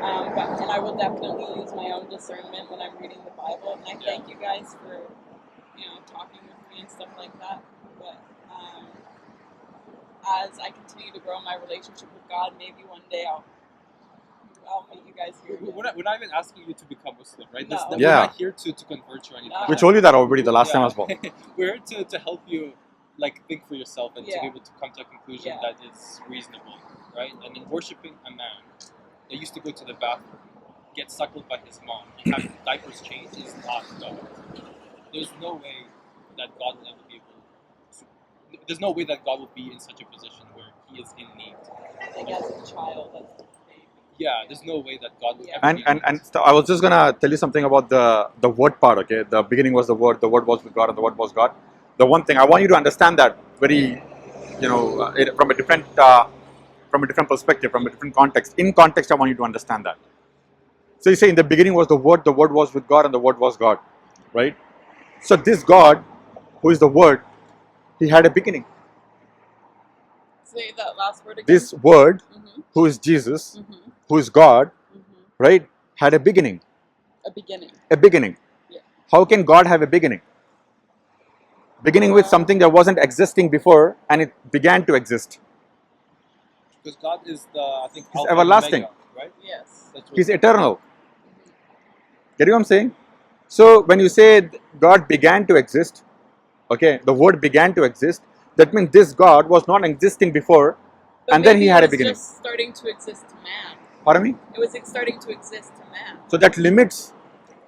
And I will definitely use my own discernment when I'm reading the Bible. And I thank you guys for, talking with me and stuff like that. But as I continue to grow my relationship with God, maybe one day I'll meet you guys here. We're not even asking you to become Muslim, right? No. We're not here to convert you or anything. No. We told you that already the last time as well. We're here to help you think for yourself and to be able to come to a conclusion that is reasonable, right? And in worshiping a man that used to go to the bathroom, get suckled by his mom, and have diapers changed is not God. There's no way that God will ever be able to. There's no way that God will be in such a position where he is in need. I think as a child, that's yeah, there's no way that God will ever and I was just gonna tell you something about the word part, okay? The beginning was the word was with God, and the word was God. The one thing I want you to understand that very, from a different perspective, from a different context. In context, I want you to understand that. So you say in the beginning was the word was with God, and the word was God, right? So this God, who is the word, he had a beginning. Say that last word again. This word, who is Jesus, who is God, right, had a beginning. A beginning. A beginning. Yeah. How can God have a beginning? Beginning with something that wasn't existing before and it began to exist. Because God is He's everlasting. Omega, right? Yes. He's eternal. Get what I'm saying? So when you say God began to exist, okay, the word began to exist, that means this God was not existing before, but and then he had a beginning. It was just starting to exist to man. Pardon me? It was starting to exist to man. So that limits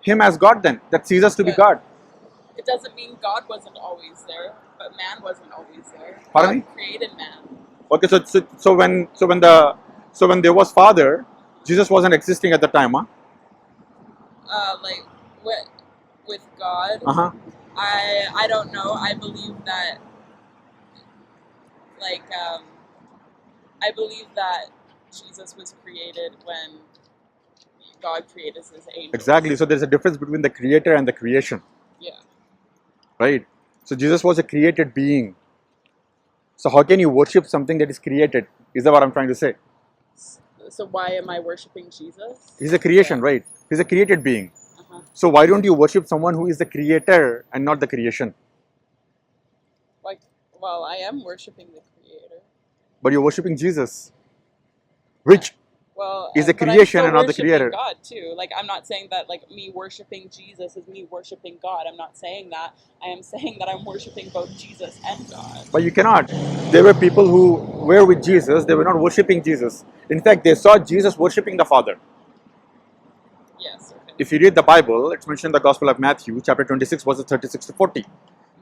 him as God then. That ceases to be God. It doesn't mean God wasn't always there, but man wasn't always there. Pardon me? God created man. Okay, so when there was Father, Jesus wasn't existing at the time, huh? With God, I don't know. I believe that, I believe that Jesus was created when God created his angels. Exactly. So there's a difference between the creator and the creation. Yeah. Right. So Jesus was a created being. So how can you worship something that is created? Is that what I'm trying to say? So why am I worshiping Jesus? He's a creation, right? He's a created being. So why don't you worship someone who is the creator and not the creation? Well, I am worshiping the creator. But you're worshiping Jesus, which is the but creation I'm and not the creator. God too. I'm not saying that me worshiping Jesus is me worshiping God. I'm not saying that. I am saying that I'm worshiping both Jesus and God. But you cannot. There were people who were with Jesus. They were not worshiping Jesus. In fact, they saw Jesus worshiping the Father. Yes. Okay. If you read the Bible, it's mentioned in the Gospel of Matthew, chapter 26, verses 36 to 40.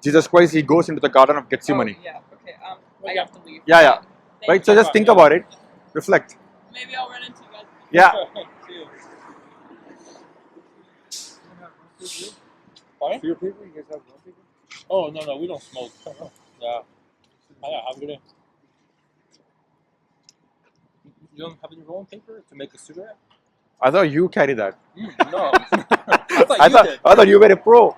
Jesus Christ, he goes into the Garden of Gethsemane. Oh, yeah. Okay. I have to leave. Yeah. Right. So just think about it. Reflect. Maybe I'll run into you guys. Yeah. Fine? For your paper, you guys have no paper? Oh, no, we don't smoke. Yeah. Have a good day. You don't have any rolling paper to make a cigarette? I thought you carry that. No. I thought you were a pro.